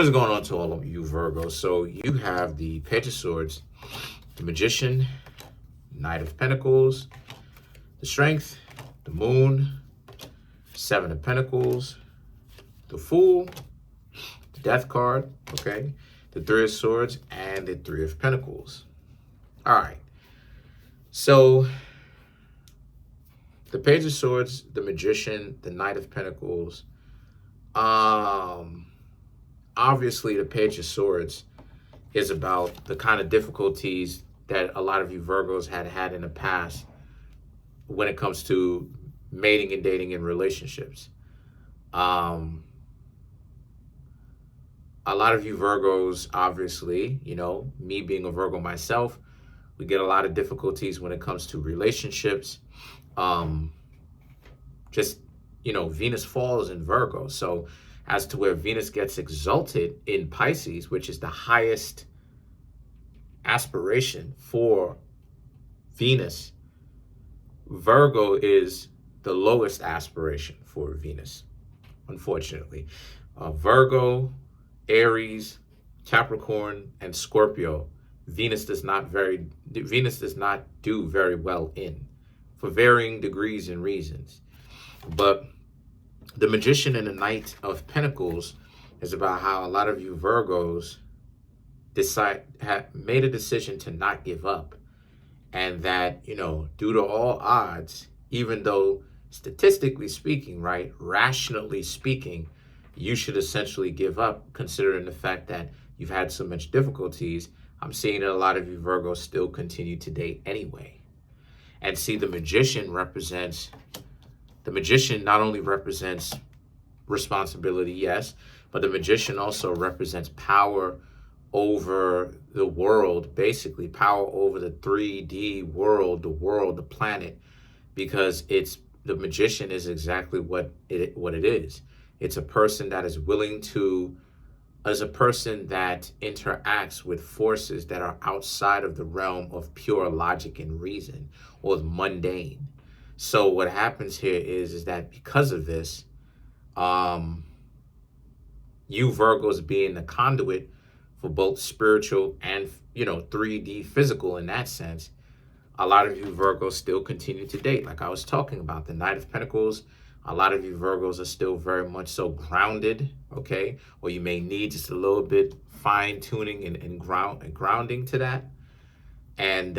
What's going on to all of you Virgos? So you have the Page of Swords, the Magician, Knight of Pentacles, the Strength, the Moon, Seven of Pentacles, the Fool, the Death card, okay, the Three of Swords, and the Three of Pentacles. All right. So the Page of Swords, the Magician, the Knight of Pentacles, obviously the Page of Swords is about the kind of difficulties that a lot of you Virgos had in the past when it comes to mating and dating in relationships. A lot of you Virgos, obviously, you know, me being a Virgo myself, we get a lot of difficulties when it comes to relationships. Just, you know, Venus falls in Virgo. So as to where Venus gets exalted in Pisces, which is the highest aspiration for Venus, Virgo is the lowest aspiration for Venus, unfortunately. Virgo, Aries, Capricorn, and Scorpio, Venus does not do very well in, for varying degrees and reasons. But the Magician and the Knight of Pentacles is about how a lot of you Virgos made a decision to not give up, and that, you know, due to all odds, even though statistically speaking, right, rationally speaking, you should essentially give up, considering the fact that you've had so much difficulties. I'm seeing that a lot of you Virgos still continue to date anyway. And see, the Magician not only represents responsibility, yes, but the Magician also represents power over the world, basically power over the 3D world, the planet, because the Magician is exactly what it is. It's a person that is willing to, as a person that interacts with forces that are outside of the realm of pure logic and reason, or the mundane. So what happens here is that because of this, you Virgos being the conduit for both spiritual and, you know, 3D physical in that sense, a lot of you Virgos still continue to date. Like I was talking about, the Knight of Pentacles, a lot of you Virgos are still very much so grounded, okay? Or you may need just a little bit fine tuning and grounding to that. And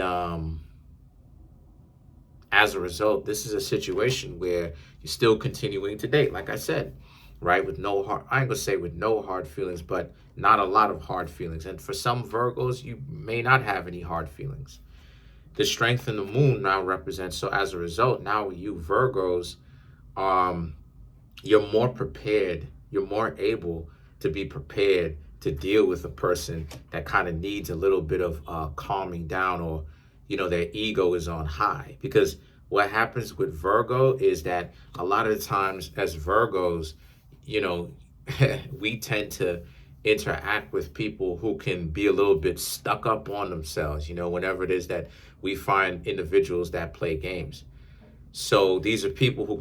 as a result, this is a situation where you're still continuing to date, like I said, right? With no hard, I ain't gonna say with no hard feelings, but not a lot of hard feelings. And for some Virgos, you may not have any hard feelings. The Strength in the Moon now represents, so as a result, now you Virgos, you're more prepared, you're more able to be prepared to deal with a person that kind of needs a little bit of calming down, or, you know, their ego is on high. Because what happens with Virgo is that a lot of the times as Virgos, you know, we tend to interact with people who can be a little bit stuck up on themselves, you know, whenever it is that we find individuals that play games. So these are people who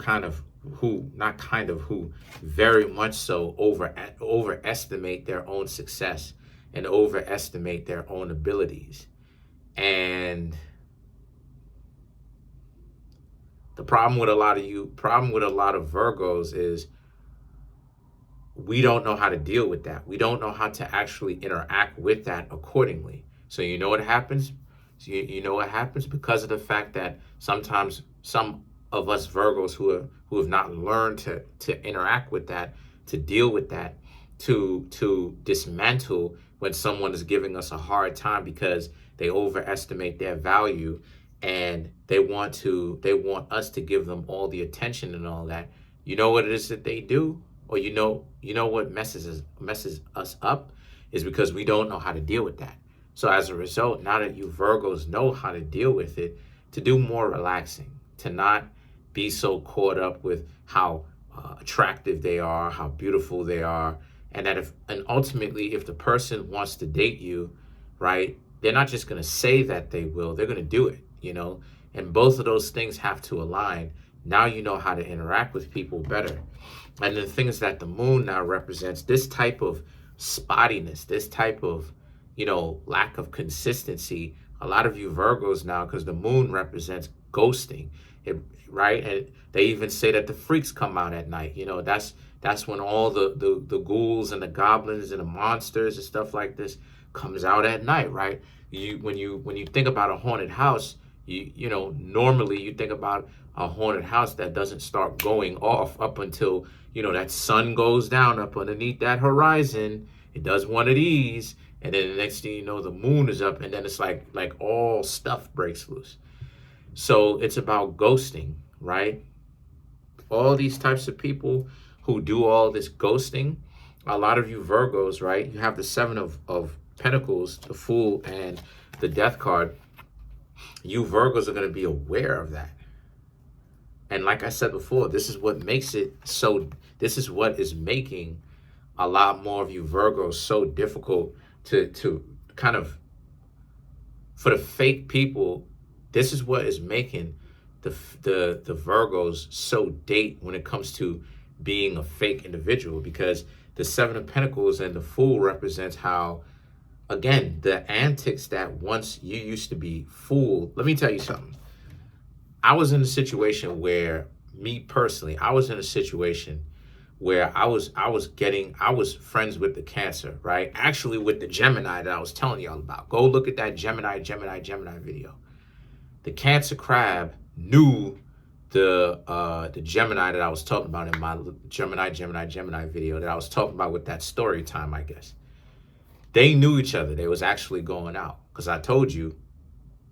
who very much so overestimate their own success and overestimate their own abilities. And the problem with a lot of Virgos is we don't know how to deal with that. We don't know how to actually interact with that accordingly. So you know what happens? You know what happens because of the fact that sometimes some of us Virgos who have not learned to interact with that, to deal with that, to dismantle when someone is giving us a hard time because they overestimate their value, and they want us to give them all the attention and all that. You know what it is that they do? Or you know what messes us up is because we don't know how to deal with that. So as a result, now that you Virgos know how to deal with it, to do more relaxing, to not be so caught up with how attractive they are, how beautiful they are, and ultimately if the person wants to date you, right, they're not just going to say that they will, they're going to do it, you know, and both of those things have to align. Now you know how to interact with people better. And the thing is that the moon now represents this type of spottiness, this type of, lack of consistency. A lot of you Virgos now, because the moon represents ghosting, right? And they even say that the freaks come out at night. That's when all the ghouls and the goblins and the monsters and stuff like this comes out at night, right? When you think about a haunted house, normally you think about a haunted house that doesn't start going off up until that sun goes down up underneath that horizon. It does one of these, and then the next thing you know, the moon is up, and then it's like all stuff breaks loose. So it's about ghosting, right? All these types of people who do all this ghosting, a lot of you Virgos, right? You have the Seven of Pentacles, the Fool, and the Death card. You Virgos are going to be aware of that. And like I said before, this is what makes it so, this is what is making a lot more of you Virgos so difficult to kind of, for the fake people, this is what is making the Virgos so date when it comes to being a fake individual, because the Seven of Pentacles and the Fool represents how, again, the antics that once you used to be fooled. Let me tell you something. I was in a situation where, me personally, I was friends with the Cancer, right? Actually with the Gemini that I was telling y'all about. Go look at that Gemini video. The Cancer crab knew the Gemini that I was talking about in my Gemini video that I was talking about with that story time, I guess. They knew each other. They was actually going out, because I told you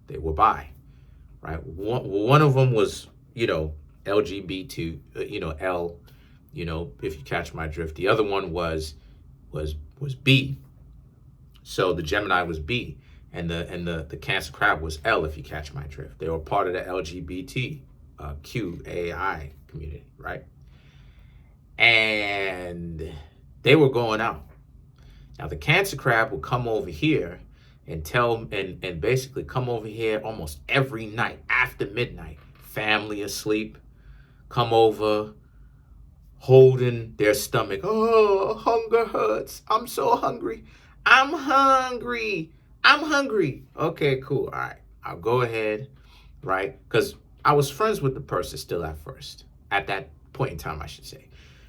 they were bi, right? One of them was, LGBT, L, if you catch my drift. The other one was B. So the Gemini was B, and the Cancer crab was L, if you catch my drift. They were part of the LGBT QAI community, right? And they were going out. Now the Cancer crab will come over here and basically come over here almost every night after midnight. Family asleep, come over, holding their stomach. Oh, hunger hurts. I'm so hungry. I'm hungry. Okay, cool. All right, I'll go ahead, right? Because I was friends with the person still at that point in time, I should say.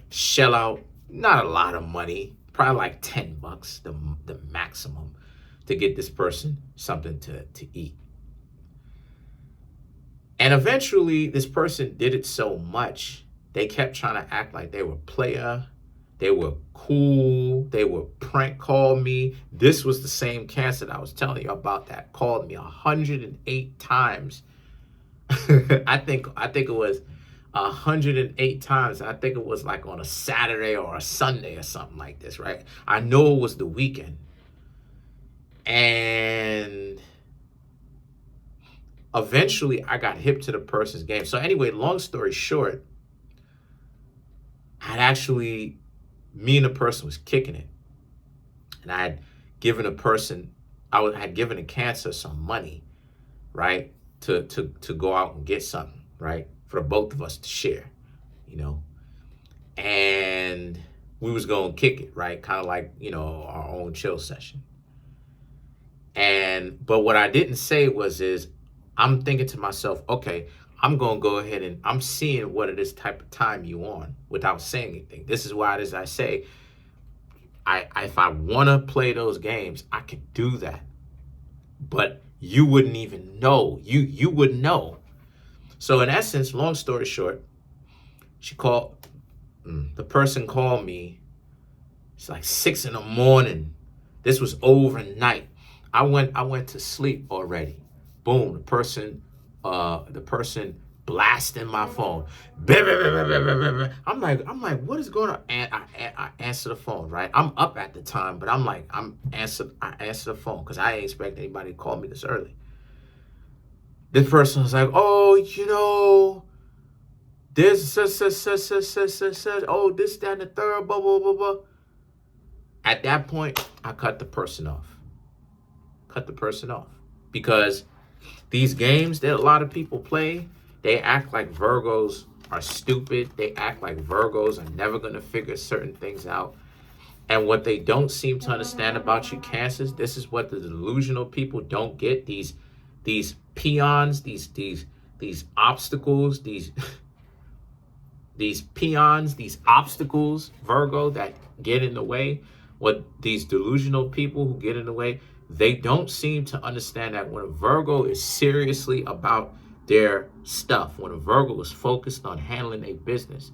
Shell out, not a lot of money, probably like $10, the maximum, to get this person something to eat. And eventually this person did it so much, they kept trying to act like they were player, they were cool, they were prank call me. This was the same Cancer that I was telling you about that called me 108 times. I think it was 108 times. I think it was like on a Saturday or a Sunday or something like this, right? I know it was the weekend. And eventually I got hip to the person's game. So anyway, long story short, me and the person was kicking it. And I had given a Cancer some money, right? To go out and get something, right? For the both of us to share, And we was going to kick it, right? Kind of like, our own chill session. But what I didn't say is I'm thinking to myself, okay, I'm going to go ahead and I'm seeing what it is type of time you on without saying anything. This is why, as I say, if I want to play those games, I could do that. But you wouldn't even know. You wouldn't know. So in essence, long story short, the person called me. It's like 6 a.m. This was overnight. I went to sleep already. Boom, the person blasting my phone. I'm like, what is going on? And I answer the phone, right? I'm up at the time, but I answer the phone because I ain't expect anybody to call me this early. This person was like, oh, this, oh, this, that, and the third, blah, blah, blah, blah. At that point, I cut the person off. Because these games that a lot of people play, they act like Virgos are stupid. They act like Virgos are never going to figure certain things out. And what they don't seem to understand about you, Cancers, this is what the delusional people don't get. These peons, these obstacles, these peons, these obstacles, Virgo, that get in the way. What these delusional people who get in the way, they don't seem to understand that when a Virgo is seriously about their stuff, when a Virgo is focused on handling their business,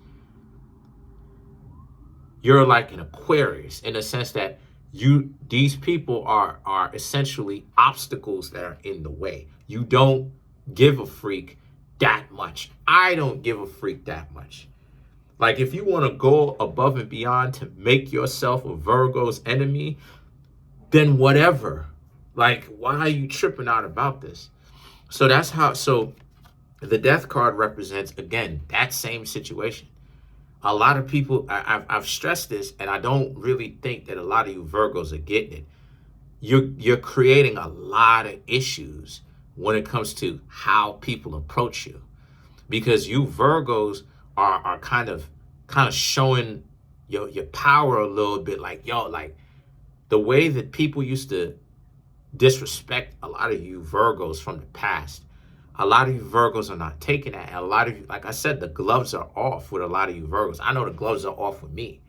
you're like an Aquarius in the sense that these people are essentially obstacles that are in the way. You don't give a freak that much. I don't give a freak that much. Like, if you want to go above and beyond to make yourself a Virgo's enemy, then whatever. Like, why are you tripping out about this? So that's how, so the death card represents, again, that same situation. A lot of people, I've stressed this, and I don't really think that a lot of you Virgos are getting it. You're creating a lot of issues when it comes to how people approach you, because you Virgos are kind of showing your power a little bit. Like, yo, like the way that people used to disrespect a lot of you Virgos from the past. A lot of you Virgos are not taking that. And a lot of you, like I said, the gloves are off with a lot of you Virgos. I know the gloves are off with me.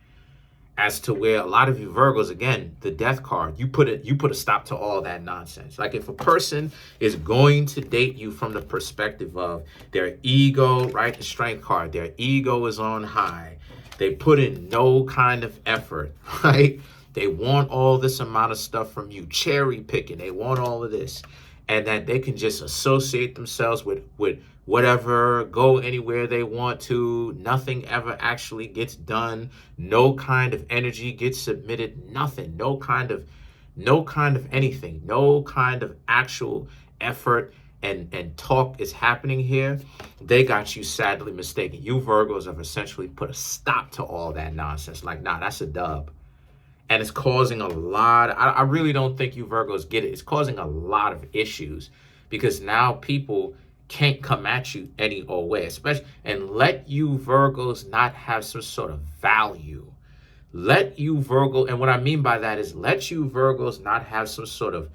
As to where a lot of you Virgos, again, the death card, you put a stop to all that nonsense. Like, if a person is going to date you from the perspective of their ego, right? The strength card, their ego is on high. They put in no kind of effort, right? They want all this amount of stuff from you, cherry picking. They want all of this. And that they can just associate themselves with whatever, go anywhere they want to. Nothing ever actually gets done. No kind of energy gets submitted. Nothing. No kind of anything. No kind of actual effort and talk is happening here. They got you sadly mistaken. You Virgos have essentially put a stop to all that nonsense. Like, nah, that's a dub. And it's causing a lot. I really don't think you Virgos get it. It's causing a lot of issues because now people can't come at you any old way, especially, and let you Virgos not have some sort of value. Let you Virgo, and what I mean by that is let you Virgos not have some sort of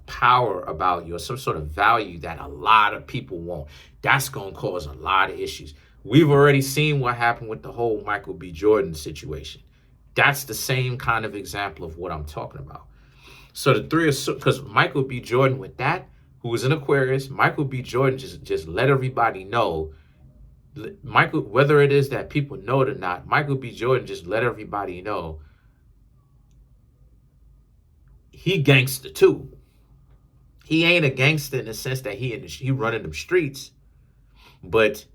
power about you, or some sort of value that a lot of people want. That's going to cause a lot of issues. We've already seen what happened with the whole Michael B. Jordan situation. That's the same kind of example of what I'm talking about. So the three of, because Michael B. Jordan with that, who was an Aquarius, Michael B. Jordan just let everybody know, Michael, whether it is that people know it or not, Michael B. Jordan just let everybody know he gangster too. He ain't a gangster in the sense that he running them streets, but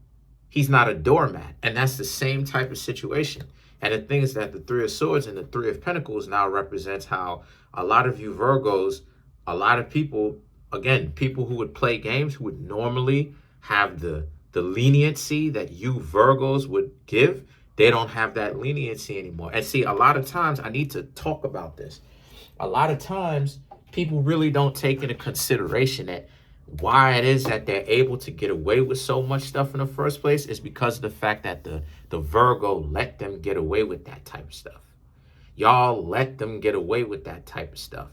he's not a doormat. And that's the same type of situation. And the thing is that the Three of Swords and the Three of Pentacles now represents how a lot of you Virgos, a lot of people, again, people who would play games, who would normally have the leniency that you Virgos would give, they don't have that leniency anymore. And see, a lot of times, I need to talk about this. A lot of times, people really don't take into consideration that why it is that they're able to get away with so much stuff in the first place is because of the fact that the Virgo let them get away with that type of stuff. Y'all let them get away with that type of stuff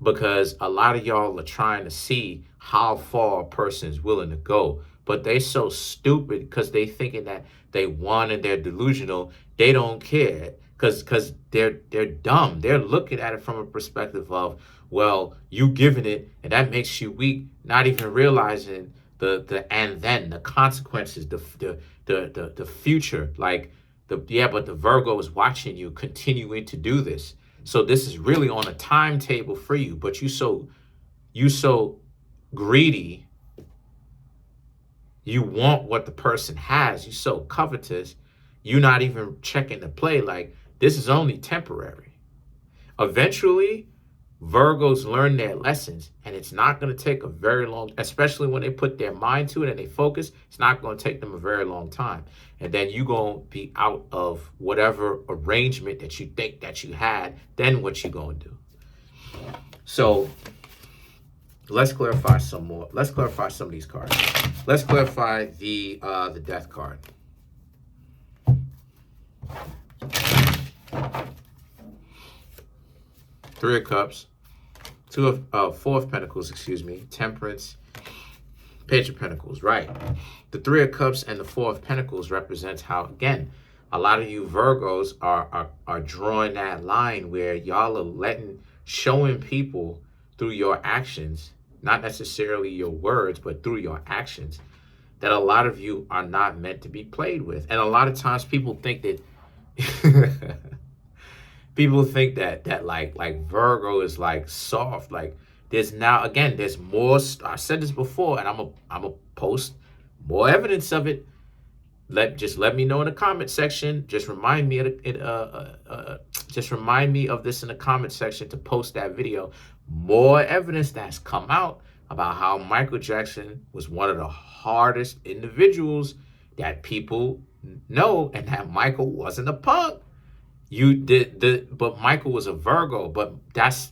because a lot of y'all are trying to see how far a person is willing to go. But they so stupid because they thinking that they won and they're delusional. They don't care because they're dumb. They're looking at it from a perspective of, well, you giving it and that makes you weak, not even realizing the consequences, the future. Like but the Virgo is watching you continuing to do this. So this is really on a timetable for you, but you so greedy. You want what the person has. You're so covetous. You're not even checking the play. Like, this is only temporary. Eventually, Virgos learn their lessons, and it's not going to take a very long, especially when they put their mind to it and they focus, it's not going to take them a very long time. And then you're going to be out of whatever arrangement that you think that you had, then what you going to do? So let's clarify some more. Let's clarify some of these cards. Let's clarify the death card. Three of Cups, Four of Pentacles, excuse me, Temperance, Page of Pentacles, right? The Three of Cups and the Four of Pentacles represents how, again, a lot of you Virgos are drawing that line where y'all are showing people through your actions, not necessarily your words, but through your actions, that a lot of you are not meant to be played with. And a lot of times people think that people think that like Virgo is like soft. Like there's now, again, there's more. I said this before, and I'm a post more evidence of it. Just let me know in the comment section. Just remind me of this in the comment section to post that video. More evidence that's come out about how Michael Jackson was one of the hardest individuals that people know, and that Michael wasn't a punk. But Michael was a Virgo. But that's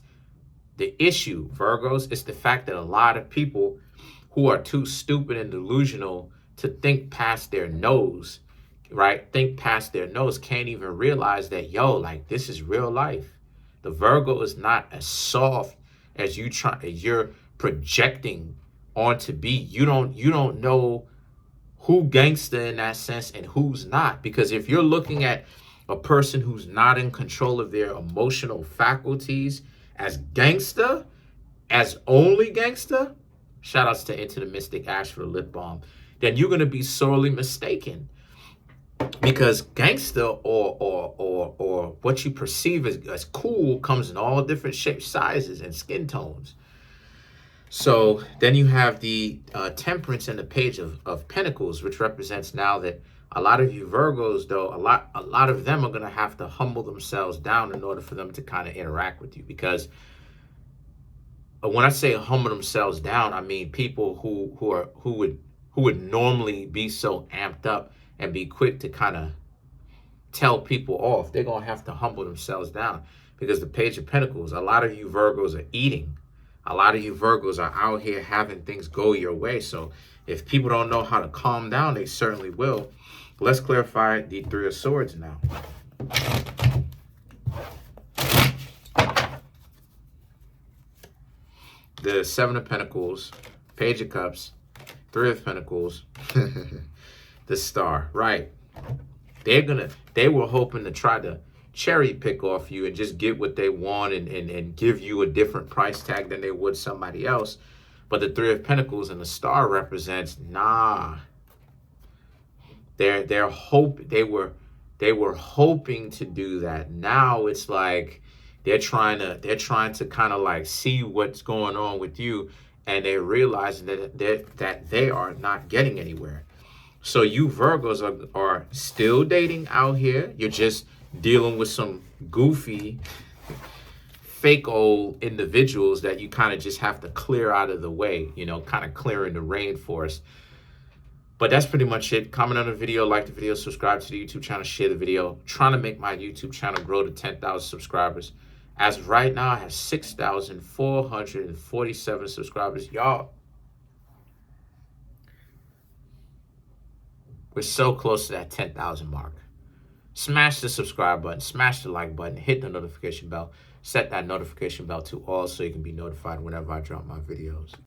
the issue, Virgos. It's the fact that a lot of people who are too stupid and delusional to think past their nose, right? Think past their nose, can't even realize that, yo, like, this is real life. The Virgo is not as soft as you're projecting on to be. You don't know who gangster in that sense and who's not. Because if you're looking at a person who's not in control of their emotional faculties as gangster, as only gangster, shout outs to Into the Mystic Ash for the lip balm, then you're going to be sorely mistaken. Because gangster or what you perceive as cool comes in all different shapes, sizes, and skin tones. So then you have the Temperance and the Page of Pentacles, which represents now that a lot of you Virgos, though, a lot of them are going to have to humble themselves down in order for them to kind of interact with you. Because when I say humble themselves down, I mean people who would normally be so amped up and be quick to kind of tell people off. They're going to have to humble themselves down, because the Page of Pentacles, a lot of you Virgos are eating. A lot of you Virgos are out here having things go your way. So if people don't know how to calm down, they certainly will. Let's clarify the Three of Swords now. The Seven of Pentacles, Page of Cups, Three of Pentacles, the Star, right? They were hoping to try to cherry pick off you and just get what they want and give you a different price tag than they would somebody else. But the Three of Pentacles and the Star represents, nah. They were hoping to do that. Now it's like they're trying to kind of like see what's going on with you, and they're realizing that they are not getting anywhere. So you Virgos are still dating out here. You're just dealing with some goofy, fake old individuals that you kind of just have to clear out of the way, kind of clearing the rainforest. But that's pretty much it. Comment on the video, like the video, subscribe to the YouTube channel, share the video. Trying to make my YouTube channel grow to 10,000 subscribers. As of right now, I have 6,447 subscribers. Y'all, we're so close to that 10,000 mark. Smash the subscribe button, smash the like button, hit the notification bell, set that notification bell to all so you can be notified whenever I drop my videos.